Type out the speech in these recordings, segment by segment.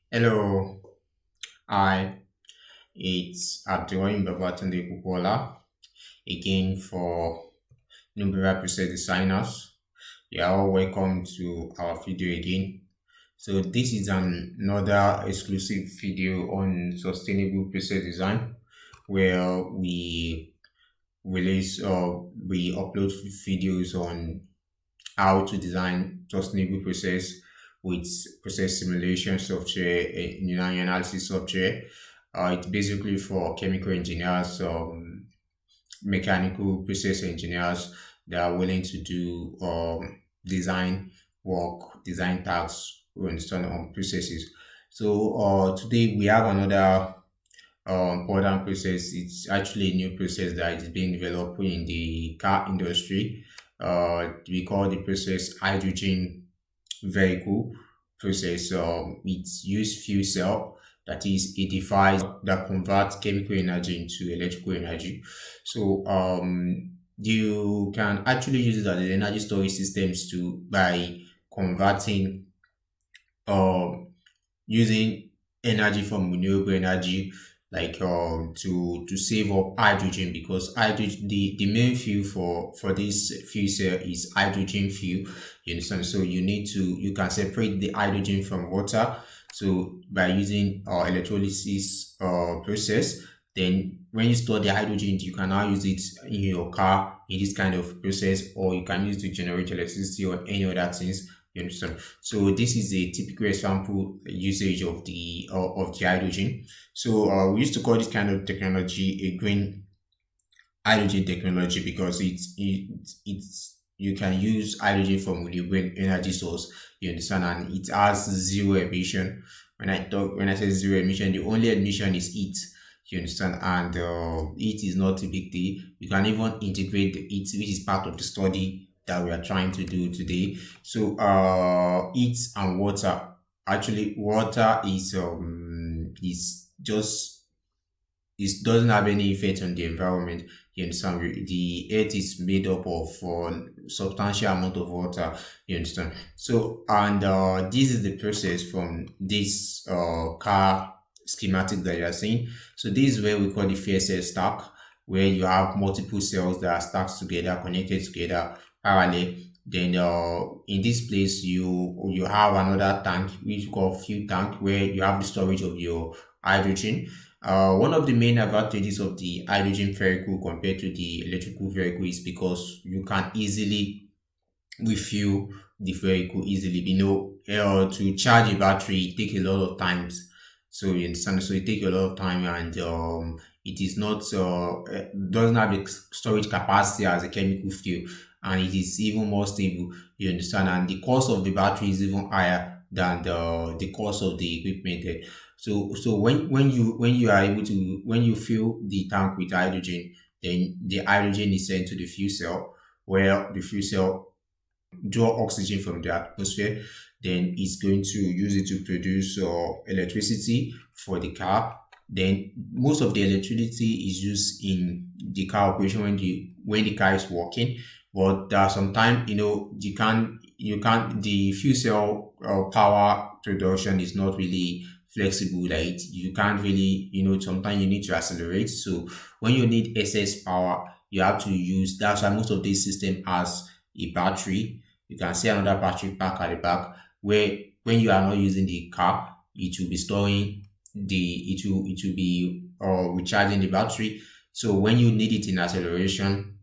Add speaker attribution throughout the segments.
Speaker 1: Hello, hi, it's Abdulrahim Babatunde Kukola again for Numbera Process Designers. You are all welcome to our video again. So this is another exclusive video on sustainable process design where we upload videos on how to design sustainable process with process simulation software, linear analysis software. It's basically for chemical engineers, mechanical process engineers that are willing to do design work, design tasks, we understand on processes. So today we have another important process. It's actually a new process that is being developed in the car industry. We call the process hydrogen vehicle process. It's used fuel cell, that is a device that converts chemical energy into electrical energy. So you can actually use it as an energy storage systems to by converting using energy from renewable energy like to save up hydrogen, because hydrogen, the main fuel for this fuel cell is hydrogen fuel, you understand. So you can separate the hydrogen from water, so by using electrolysis process, then when you store the hydrogen you can now use it in your car in this kind of process, or you can use it to generate electricity or any other things, you understand. So this is a typical example usage of the hydrogen. So we used to call this kind of technology a green hydrogen technology, because it's you can use hydrogen from renewable energy source, you understand, and it has zero emission. When I say zero emission, the only emission is heat, you understand, and heat is not a big deal. You can even integrate the heat, which is part of the study that we are trying to do today. So heat and water. Actually, water is just, it doesn't have any effect on the environment. You understand? The earth is made up of substantial amount of water. You understand? So, and this is the process from this car schematic that you are seeing. So this is where we call the fuel cell stack, where you have multiple cells that are stacked together, connected together, parallel. Then in this place, you have another tank which we call fuel tank, where you have the storage of your hydrogen. One of the main advantages of the hydrogen vehicle compared to the electrical vehicle is because you can easily refuel the vehicle easily. To charge a battery, it takes a lot of times. So you understand. So it takes a lot of time, and it is not doesn't have the storage capacity as a chemical fuel, and it is even more stable. You understand, and the cost of the battery is even higher than the cost of the equipment. So when you are able to, when you fill the tank with hydrogen, then the hydrogen is sent to the fuel cell, where the fuel cell draw oxygen from the atmosphere. Then it's going to use it to produce electricity for the car. Then most of the electricity is used in the car operation when the car is working. But there are sometimes, you can't the fuel cell power production is not really flexible. Like, you can't really, sometimes you need to accelerate. So when you need excess power, you have to use, that's why most of this system has a battery. You can see another battery pack at the back, where when you are not using the car, it will be storing it will be recharging the battery. So when you need it in acceleration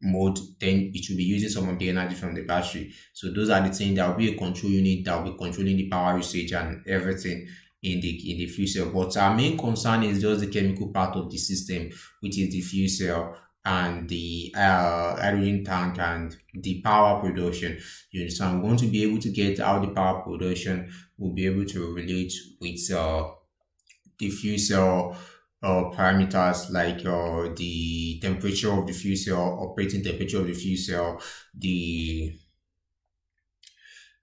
Speaker 1: mode, then it will be using some of the energy from the battery. So those are the things, that will be a control unit that will be controlling the power usage and everything in the fuel cell. But our main concern is just the chemical part of the system, which is the fuel cell and the hydrogen tank and the power production. You understand? We want to be able to get how the power production will be able to relate with the fuel cell parameters, like the temperature of the fuel cell, operating temperature of the fuel cell, the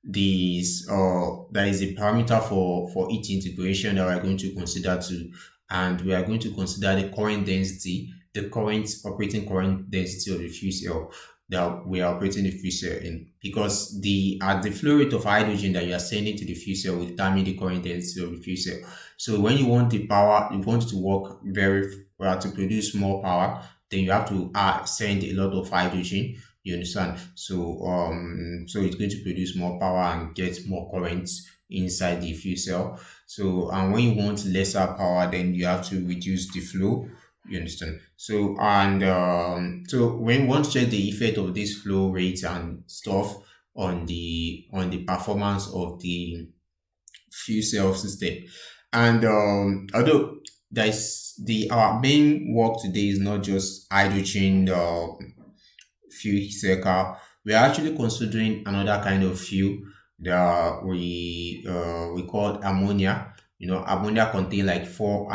Speaker 1: there is a parameter for each integration that we are going to consider too, and we are going to consider the current density, the current operating current density of the fuel cell. that we are operating the fuel cell in, because the flow rate of hydrogen that you are sending to the fuel cell will determine the current density of the fuel cell. So when you want the power, you want it to work very well to produce more power, then you have to send a lot of hydrogen. You understand? So it's going to produce more power and get more current inside the fuel cell. So and when you want lesser power, then you have to reduce the flow. You understand? So when you want to check the effect of this flow rate and stuff on the performance of the fuel cell system. And although there's the our main work today is not just hydrogen fuel cell car, we are actually considering another kind of fuel that we call ammonia. You know, ammonia contain like three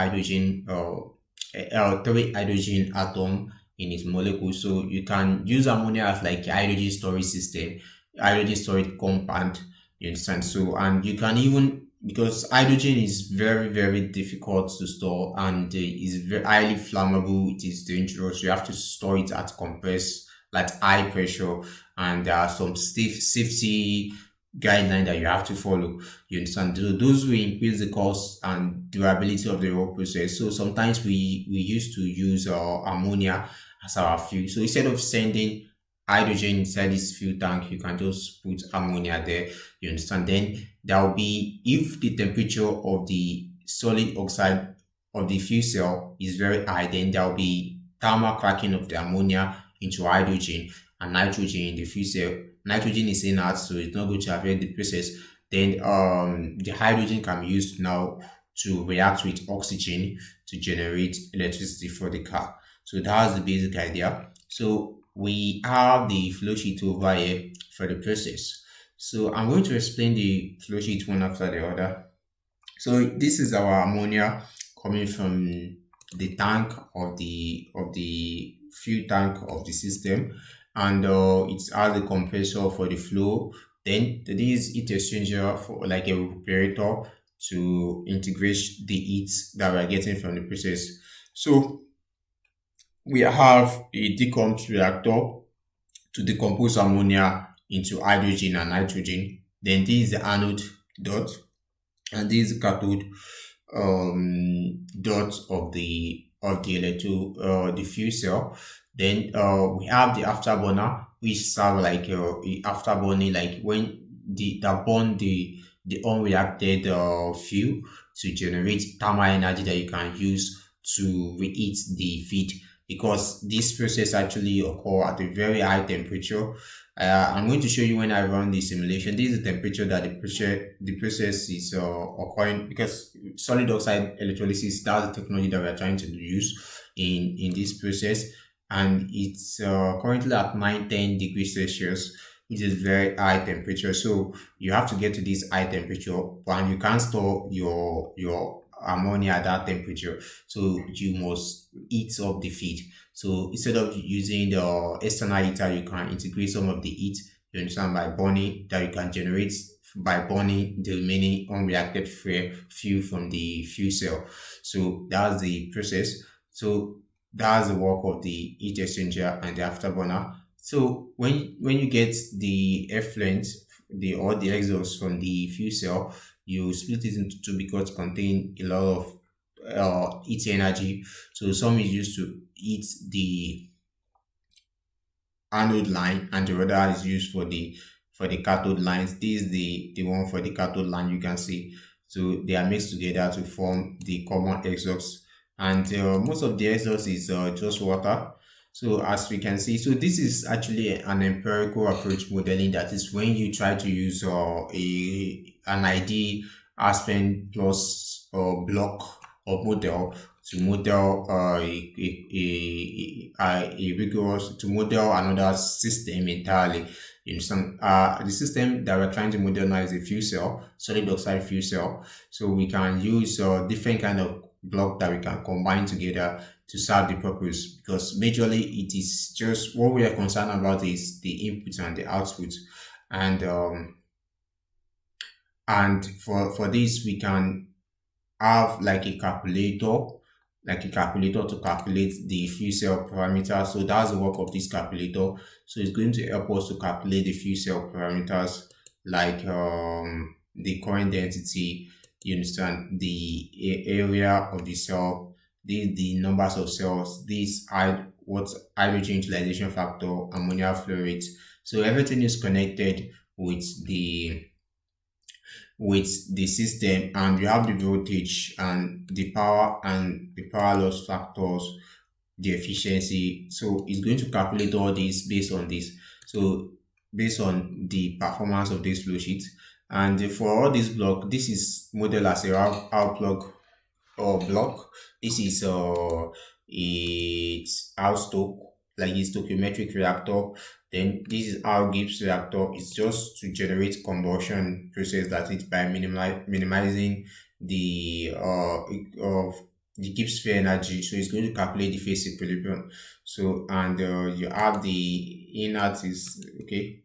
Speaker 1: hydrogen atom in its molecule. So you can use ammonia as like a hydrogen storage system, hydrogen storage compound. You understand? So and you can even, because hydrogen is very very difficult to store and is very highly flammable. It is dangerous. You have to store it at compressed, like high pressure, and there are some stiff safety guideline that you have to follow. You understand? So those will increase the cost and durability of the whole process. So sometimes we used to use ammonia as our fuel. So instead of sending hydrogen inside this fuel tank, you can just put ammonia there. You understand? Then there will be, if the temperature of the solid oxide of the fuel cell is very high, then there will be thermal cracking of the ammonia into hydrogen and nitrogen in the fuel cell. Nitrogen is inert, so it's not going to affect the process. Then the hydrogen can be used now to react with oxygen to generate electricity for the car. So that's the basic idea. So we have the flow sheet over here for the process. So I'm going to explain the flow sheet one after the other. So this is our ammonia coming from the tank of the fuel tank of the system, and it has a compressor for the flow. Then this heat exchanger for like a recuperator to integrate the heat that we're getting from the process. So we have a decomp reactor to decompose ammonia into hydrogen and nitrogen. Then this is the anode dot, and this is the cathode dot of the the fuel cell. Then we have the afterburner, which serve like a afterburning, like when that burn the unreacted fuel to generate thermal energy that you can use to reheat the feed, because this process actually occur at a very high temperature. I'm going to show you when I run the simulation. This is the temperature that the process is occurring, because solid oxide electrolysis, that's the technology that we are trying to use in this process, and it's currently at 910 degrees Celsius, which is very high temperature. So you have to get to this high temperature, and you can't store your ammonia at that temperature. So you must heat up the feed. So instead of using the external heater, you can integrate some of the heat, you understand, by burning, that you can generate by burning the remaining unreacted fuel from the fuel cell. So that's the process. So that's the work of the heat exchanger and the afterburner. So when you get the effluent, the exhaust from the fuel cell, you split it into two because it contain a lot of heat energy. So some is used to heat the anode line, and the other is used for the cathode lines. This is the one for the cathode line, you can see. So they are mixed together to form the common exhaust, and most of the exhaust is just water. So as we can see, so this is actually an empirical approach modeling. That is when you try to use a an ID Aspen Plus block or model to model a rigorous, to model another system entirely. In some the system that we're trying to model now is a fuel cell, solid oxide fuel cell. So we can use different kind of block that we can combine together to serve the purpose, because majorly it is just what we are concerned about is the input and the output. And um and for this we can have like a calculator like a calculator to calculate the fuel cell parameters. So that's the work of this calculator. So it's going to help us to calculate the fuel cell parameters like the current density, you understand, the area of the cell, the numbers of cells, this what hydrogen utilization factor, ammonia flow rate. So everything is connected with the system, and you have the voltage and the power loss factors, the efficiency. So it's going to calculate all this based on this. So based on the performance of this flow sheet. And for all this block, this is model as a out plug or block. This is it's our stock, like a stoichiometric reactor. Then this is our Gibbs reactor. It's just to generate combustion process, that is by minimizing the of the Gibbs free energy. So it's going to calculate the phase equilibrium. So and you have the inert is okay.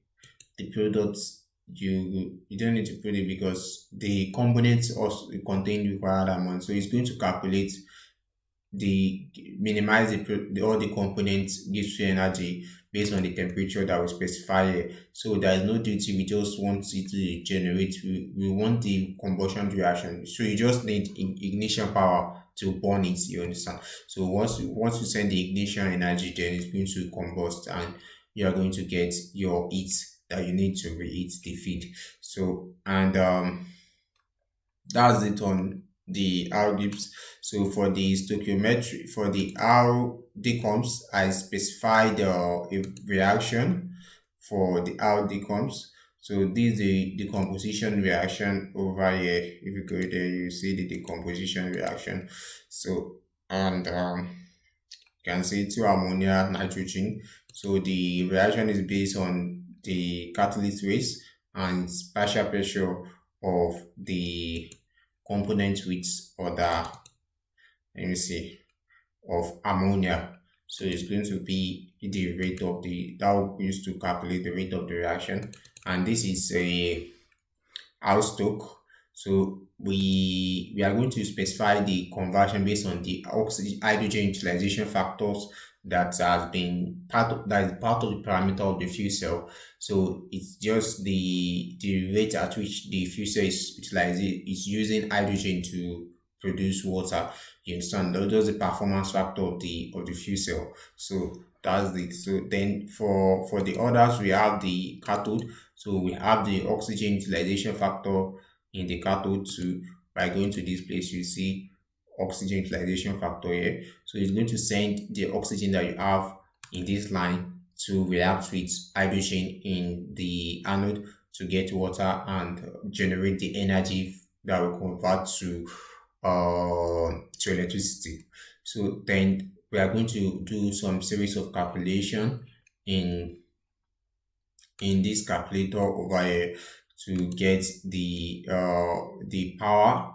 Speaker 1: The products, you don't need to put it because the components also contain required amount. So it's going to calculate the minimize all the components gives free energy based on the temperature that we specify here. So there is no duty. We just want it to generate. We want the combustion reaction. So you just need ignition power to burn it. You understand? So once you send the ignition energy, then it's going to combust, and you are going to get your heat that you need to reheat the feed. So and that's it on the R dips. So for the stoichiometry, for the R decoms, I specified a reaction for the R decoms. So this is the decomposition reaction over here. If you go there, you see the decomposition reaction. So and you can see two ammonia, nitrogen. So the reaction is based on the catalyst race and partial pressure of the component with other, let me see, of ammonia. So it's going to be the rate of the that we use to calculate the rate of the reaction, and this is a outstock. So we are going to specify the conversion based on the oxygen hydrogen utilization factors that has been that is part of the parameter of the fuel cell. So it's just the rate at which the fuel cell is utilizing is using hydrogen to produce water. You understand? Those the performance factor of the fuel cell. So that's it. So then for the others, we have the cathode. So we have the oxygen utilization factor in the cathode too. By going to this place, you see oxygen utilization factor here. So it's going to send the oxygen that you have in this line to react with hydrogen in the anode to get water and generate the energy that will convert to electricity. So then we are going to do some series of calculation in this calculator over here to get the power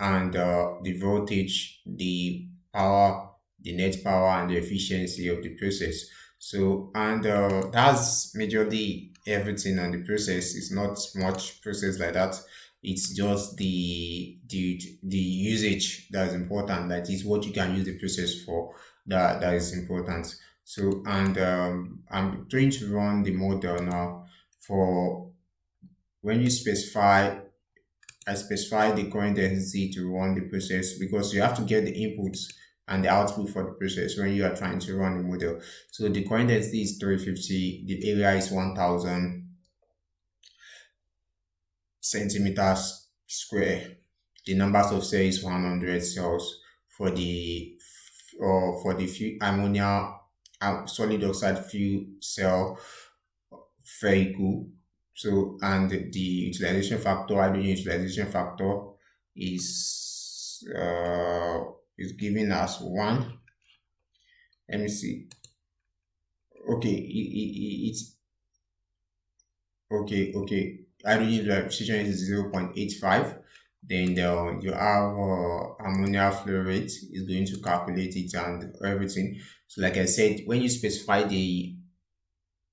Speaker 1: and the voltage, the power, the net power, and the efficiency of the process. So and that's majorly everything on the process. It's not much process like that. It's just the usage that is important. That is what you can use the process for. That is important. So and I'm trying to run the model now for when you specify. I specify the current density to run the process because you have to get the inputs and the output for the process when you are trying to run the model. So the current density is 350, the area is 1000 centimeters square. The numbers of cells is 100 cells for the ammonia solid oxide fuel cell vehicle. So and the utilization factor, hydrogen utilization factor is given as one. Let me see. Okay, it's okay. Hydrogen utilization is 0.85. Then you have ammonia flow rate is going to calculate it and everything. So like I said, when you specify the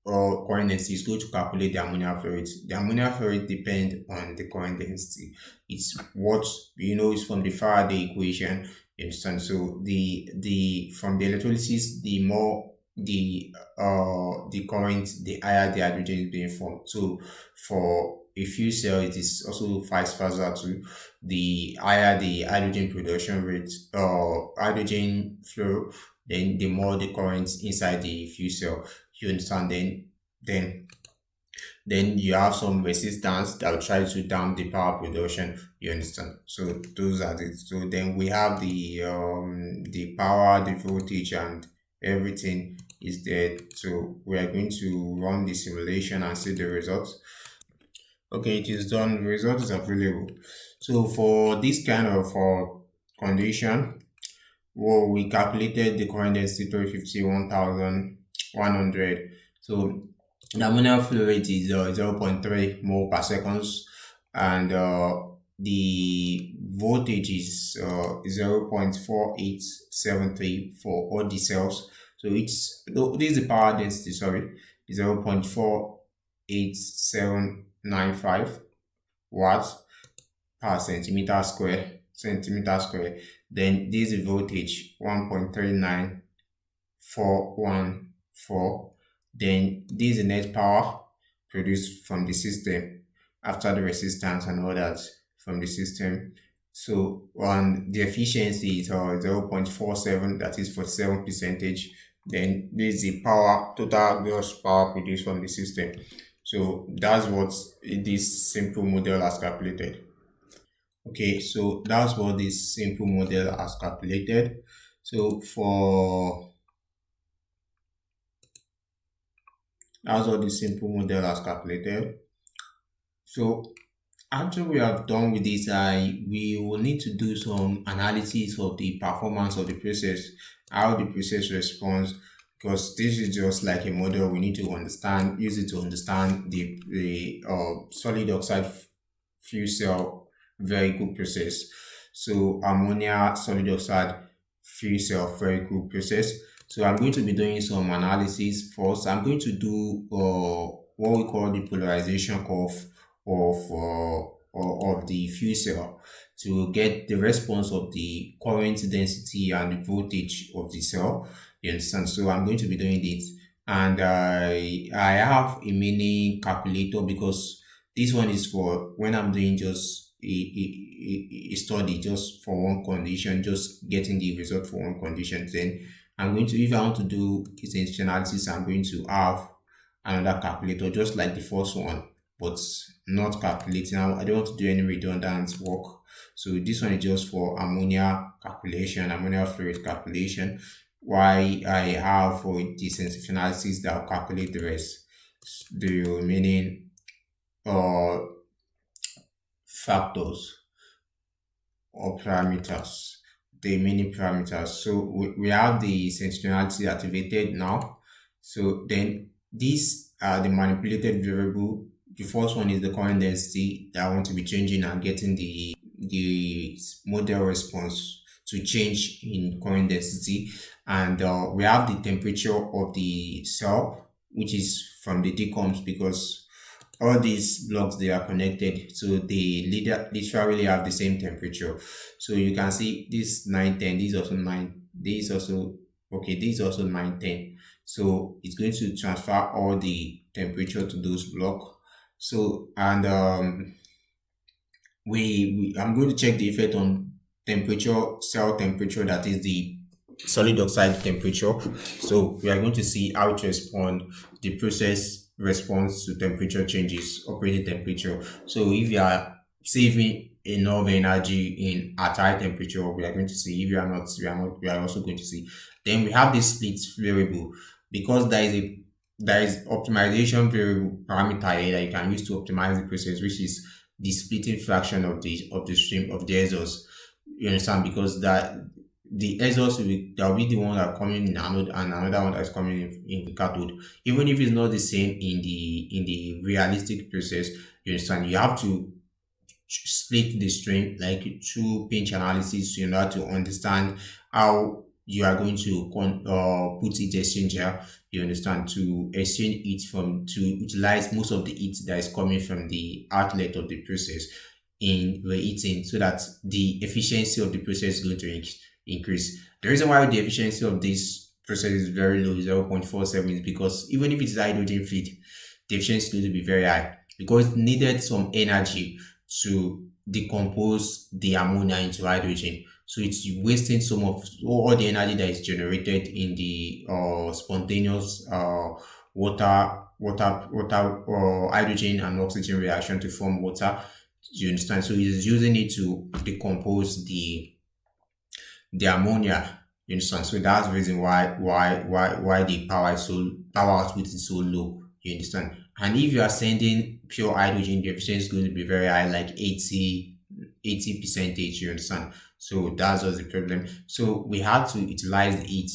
Speaker 1: current density, is going to calculate the ammonia flow rate. The ammonia flow rate depends on the current density. It's what you know is from the Faraday equation. You understand? So the from the electrolysis, the more the current, the higher the hydrogen is being formed. So for a fuel cell, it is also vice versa too. The higher the hydrogen production rate, hydrogen flow, then the more the current inside the fuel cell. You understand? Then then you have some resistance that will try to damp the power production. You understand? So those are the, so then we have the power, the voltage, and everything is there. So we are going to run the simulation and see the results. Okay, it is done. The result is available. So for this kind of condition, well, we calculated the current density to 51,100. So the ammonia flow rate is 0.3 mole per seconds, and the voltage is 0.4873 for all the cells. So it's, no, this is the power density, sorry, 0.48795 watts per centimeter square. Then this is voltage 1.39414. Then this is the net power produced from the system after the resistance and all that from the system. So on the efficiency is 0.47, that is 47 percentage. Then this is the power, total gross power produced from the system. So that's what this simple model has calculated. Okay, so that's what this simple model has calculated. So for that's what the simple model has calculated. So after we have done with this, we will need to do some analysis of the performance of the process, how the process responds, because this is just like a model. We need to understand, use it to understand the solid oxide fuel cell vehicle process. So ammonia solid oxide fuel cell vehicle process. So I'm going to be doing some analysis first. I'm going to do what we call the polarization curve of the fuel cell to get the response of the current density and the voltage of the cell. You understand? So I'm going to be doing this, and I have a mini calculator because this one is for when I'm doing just a study just for one condition, just getting the result for one condition. Then I'm going to, if I want to do essential analysis, I'm going to have another calculator just like the first one, but not calculating. I don't want to do any redundant work. So this one is just for ammonia calculation, ammonia flow rate calculation. Why I have for the sensitive analysis that will calculate the rest, the remaining uh factors or parameters, the many parameters. So we have the sensitivity activated now. So then these are the manipulated variable. The first one is the current density that I want to be changing and getting the model response to change in current density. And we have the temperature of the cell, which is from the decoms, because all these blocks, they are connected, so they literally have the same temperature. So you can see this 910, this is also 9, this is also, okay, this is also 910. So it's going to transfer all the temperature to those blocks. So and we I'm going to check the effect on temperature, cell temperature, that is the solid oxide temperature. So we are going to see how it respond, the process response to temperature changes, operating temperature. So if you are saving enough energy in at high temperature, we are going to see. If you are not, we are also going to see. Then we have this split variable, because there is optimization variable parameter here that you can use to optimize the process, which is the splitting fraction of the stream of the exhaust. You understand? Because that the exhaust will be the one that coming in anode, and another one that is coming in the cathode. Even if it's not the same in the realistic process, you understand, you have to split the stream like through pinch analysis in order to understand how you are going to put heat exchanger, you understand, to exchange heat from, to utilize most of the heat that is coming from the outlet of the process in reheating, so that the efficiency of the process is going to increase. The reason why the efficiency of this process is very low, 0.47, is because even if it's hydrogen feed, the efficiency is going to be very high because it needed some energy to decompose the ammonia into hydrogen. So it's wasting some of all the energy that is generated in the spontaneous hydrogen and oxygen reaction to form water. You understand? So it's using it to decompose the ammonia. You understand? So that's the reason why the power output is so low. You understand? And if you are sending pure hydrogen, the efficiency is going to be very high, like 80 percentage. You understand? So that's was the problem. So we had to utilize the heat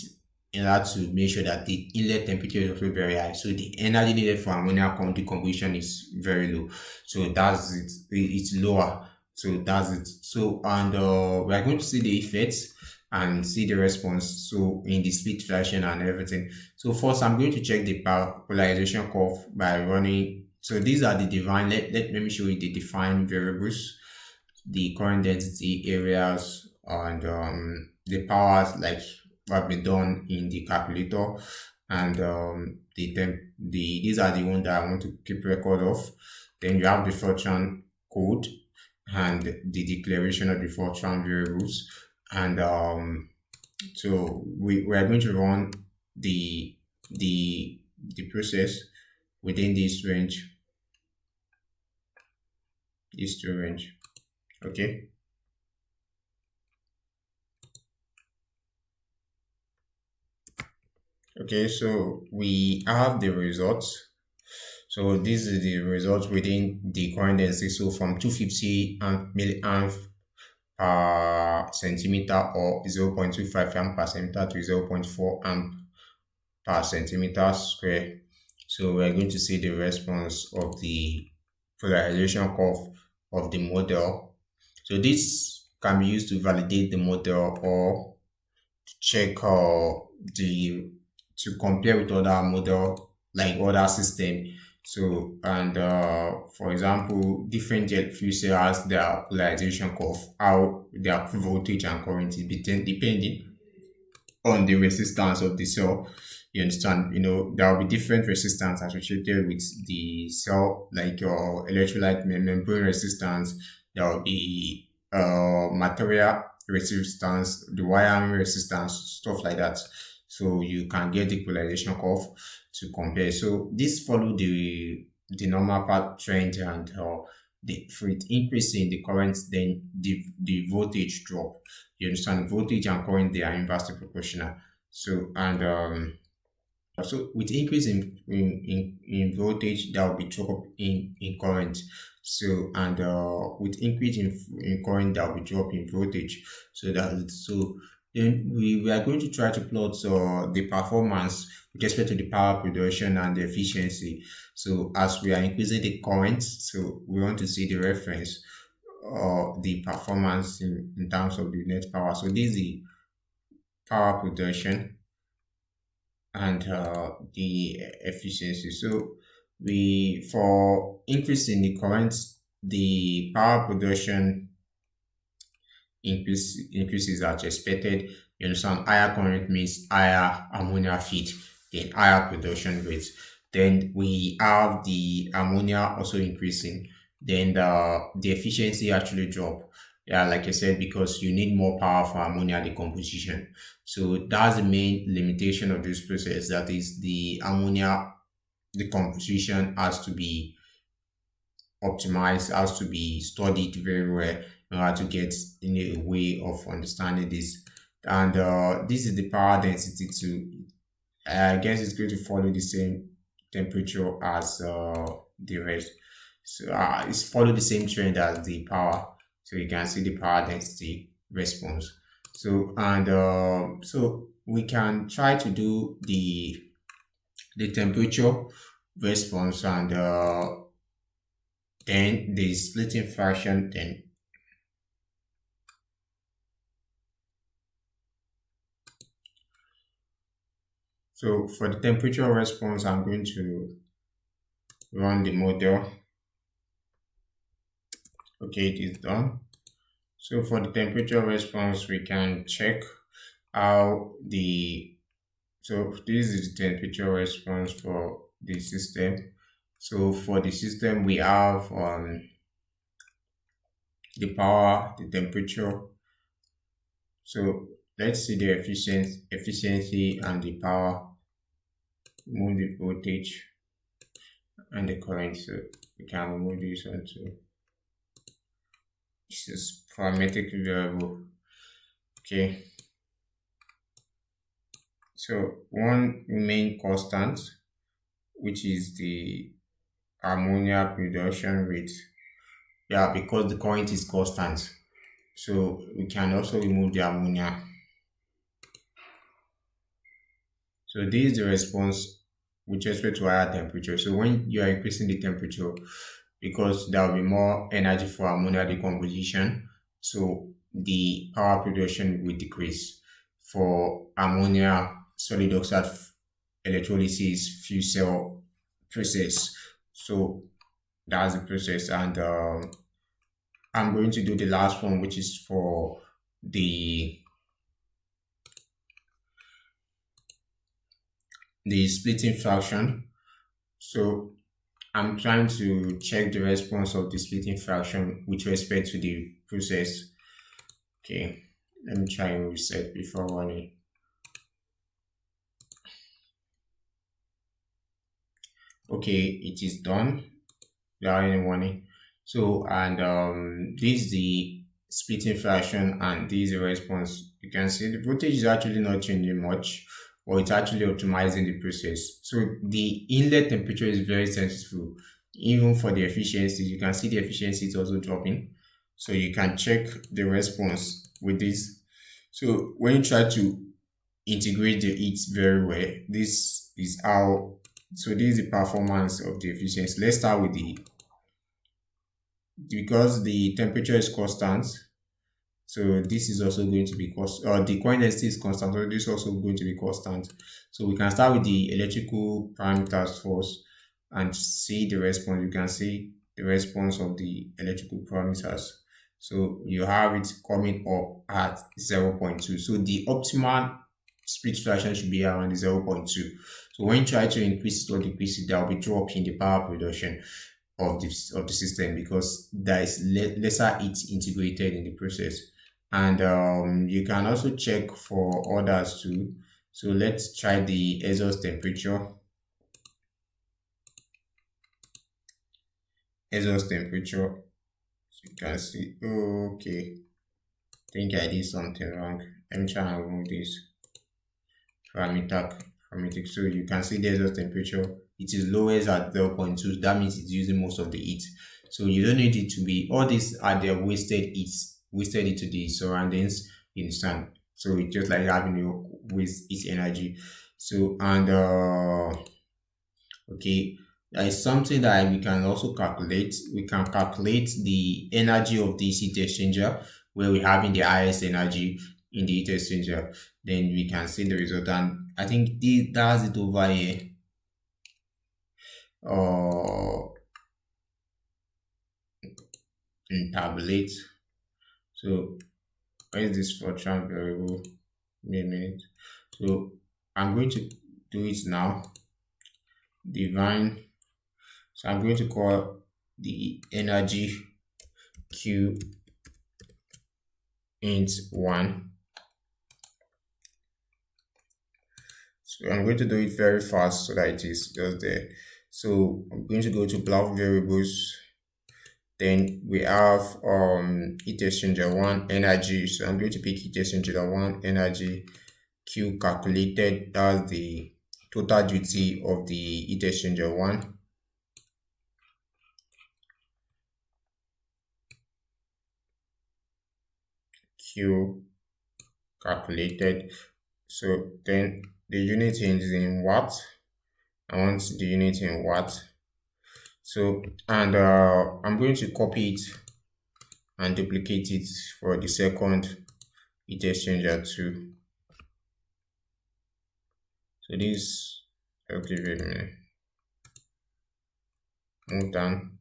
Speaker 1: in order to make sure that the inlet temperature is also very high. So the energy needed for ammonia decomposition is very low. So that's it. It's lower. So that's it. So and we are going to see the effects and see the response. So in the split fraction and everything. So first, I'm going to check the polarization curve by running. So these are the defined. Let me show you the defined variables, the current density areas, and the powers like what been done in the calculator, and the these are the ones that I want to keep record of. Then you have the Fortran code and the declaration of the Fortran variables, and so we are going to run the the process within these two range. Okay. Okay, so we have the results. So this is the result within the current density. So from 250 milliamp per centimeter, or 0.25 amp per centimeter, to 0.4 amp per centimeter square. So we're going to see the response of the polarization curve of the model. So this can be used to validate the model or check the to compare with other model like other system. So and for example, different jet fuel cell has their polarization curve, how their voltage and current is depending on the resistance of the cell. You understand? You know, there will be different resistance associated with the cell, like your electrolyte membrane resistance. There will be material resistance, the wiring resistance, stuff like that. So you can get the polarization curve to compare. So this follow the normal path trend, and the for it increase in the current, then the voltage drop. You understand? Voltage and current, they are inversely proportional. So and so with increase in voltage, there will be drop in current. So and with increase in current, there will be drop in voltage. So so then we are going to try to plot the performance with respect to the power production and the efficiency. So as we are increasing the current, so we want to see the reference the performance in terms of the net power. So this is the power production and the efficiency. So we for increase in the current, the power production increases as expected. You understand? Higher current means higher ammonia feed, then higher production rates. Then we have the ammonia also increasing. Then the efficiency actually drop. Yeah, like I said, because you need more power for ammonia decomposition. So that's the main limitation of this process. That is, the ammonia decomposition has to be optimized, has to be studied very well in order to get in a way of understanding this. And this is the power density too. I guess it's going to follow the same temperature as the rest. So it's follow the same trend as the power. So you can see the power density response. So and so we can try to do the temperature response, and then the splitting fraction. Then so for the temperature response, I'm going to run the model. Okay, it is done. So for the temperature response, we can check. how the so this is the temperature response for the system. So for the system, we have the power, the temperature. So let's see the efficiency and the power, move the voltage and the current. So we can remove this one too. This is parametric variable. Okay. So one remain constant, which is the ammonia production rate. Yeah, because the current is constant. So we can also remove the ammonia. So this is the response with respect to higher temperature. So when you are increasing the temperature, because there will be more energy for ammonia decomposition, so the power production will decrease. For ammonia solid oxide electrolysis fuel cell process. So that's the process, and I'm going to do the last one, which is for the splitting fraction. So I'm trying to check the response of the splitting fraction with respect to the process. Okay, let me try and reset before running. Okay, it is done without any warning. So, and this is the splitting fraction and this is the response. You can see the voltage is actually not changing much, or it's actually optimizing the process. So the inlet temperature is very sensitive. Even for the efficiency, you can see the efficiency is also dropping. So you can check the response with this. So when you try to integrate the heat very well, this is how, so this is the performance of the efficiency. Let's start with the, because the temperature is constant, so this is also going to be the coin density is constant, so this is also going to be constant. So we can start with the electrical parameters first and see the response. You can see the response of the electrical parameters. So you have it coming up at 0.2. So the optimal split fraction should be around 0.2. So when you try to increase it or decrease it, there will be drop in the power production of the system, because there is lesser heat integrated in the process. And you can also check for others too. So let's try the exhaust temperature. Exhaust temperature. So you can see, okay, I think I did something wrong. Let me try and remove this parametric. So you can see the exhaust temperature. It is lowest at 0.2. That means it's using most of the heat. So you don't need it to be, all these are the wasted into the surroundings, you understand. So it's just like having your waste its energy. So and okay, there is something that we can also calculate. We can calculate the energy of this heat exchanger, where we having the highest energy in the heat exchanger. Then we can see the result, and I think that's it over here. In tablet. So where is this function variable? Wait a minute. So I'm going to do it now. Divine. So I'm going to call the energy Q int 1. So I'm going to do it very fast so that it is just there. So I'm going to go to block variables. Then we have heat exchanger 1 energy. So I'm going to pick heat exchanger 1 energy Q calculated. That's the total duty of the heat exchanger 1. Q calculated. So then the unit is in watt. I want the unit in watt. So and I'm going to copy it and duplicate it for the second heat exchanger 2. So this, okay, wait a minute. Move down.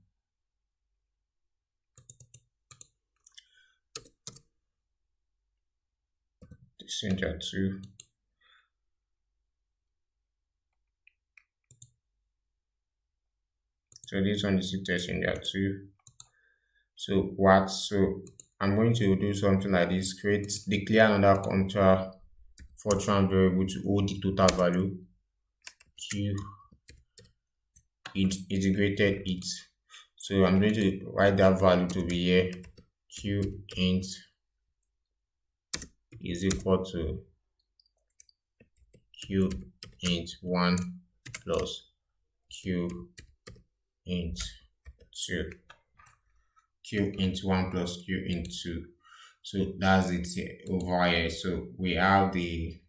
Speaker 1: cylinder 2. So this one is test cylinder 2. So what? So I'm going to do something like this. Declare another counter function variable to hold the total value. Q it integrated it. So I'm going to write that value to be here. Q int is equal to Q int 1 plus Q int 2. Q int 1 plus Q int 2. So that's it here, over here. So we have the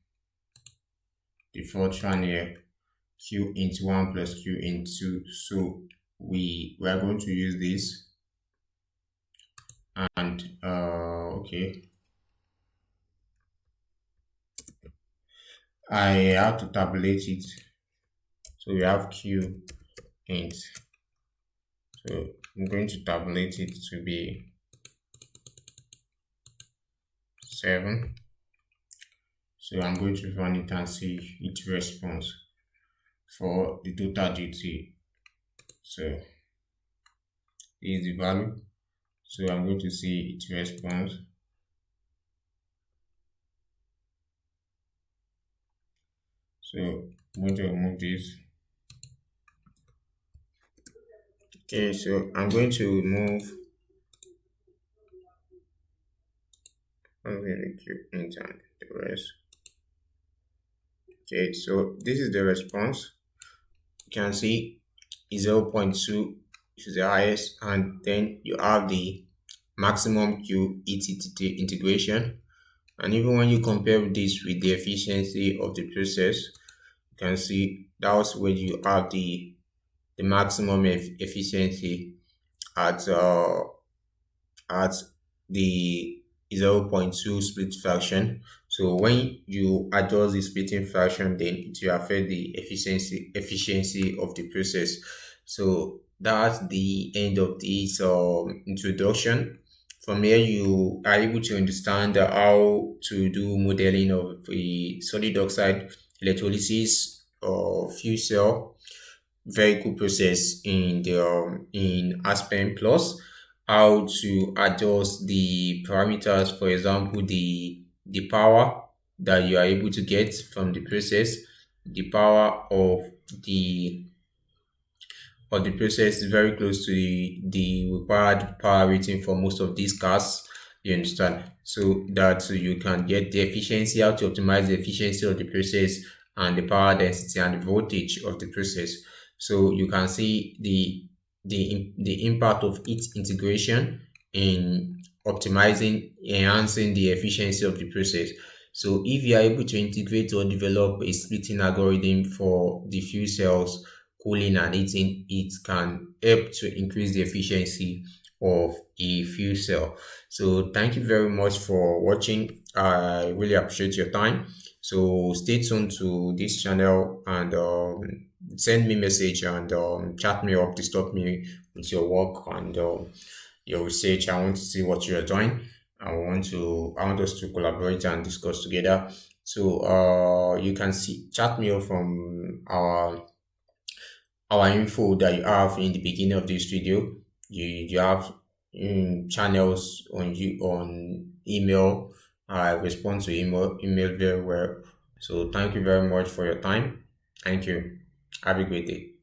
Speaker 1: function here, Q int 1 plus Q int 2. So we are going to use this, and okay, I have to tabulate it. So we have Q int. So I'm going to tabulate it to be 7. So I'm going to run it and see its response for the total duty. So this is the value. So I'm going to see its response. So I'm going to remove this. Okay, so I'm going to remove the Q int and the rest. Okay, so this is the response. You can see 0.2 is the highest, and then you have the maximum Q ETT integration. And even when you compare this with the efficiency of the process, you can see that's where you have the maximum efficiency at at the 0.2 split fraction. So when you adjust the splitting fraction, then it will affect the efficiency of the process. So that's the end of this introduction. From here, you are able to understand how to do modeling of a solid oxide electrolysis or fuel cell vehicle process in the in Aspen Plus, how to adjust the parameters, for example, the power that you are able to get from the process, the power of the process is very close to the required power rating for most of these cars. You understand? So that you can get the efficiency, how to optimize the efficiency of the process and the power density and the voltage of the process. So you can see the impact of its integration in optimizing, enhancing the efficiency of the process. So if you are able to integrate or develop a splitting algorithm for the fuel cells, cooling and heating, it can help to increase the efficiency of a fuel cell. So thank you very much for watching. I really appreciate your time. So stay tuned to this channel and send me message and chat me up, disturb me with your work and your research. I want to see what you are doing. I want us to collaborate and discuss together. So you can see chat me up from our info that you have in the beginning of this video. You have channels on you on email. I respond to email very well. So thank you very much for your time. Thank you. Have a great day.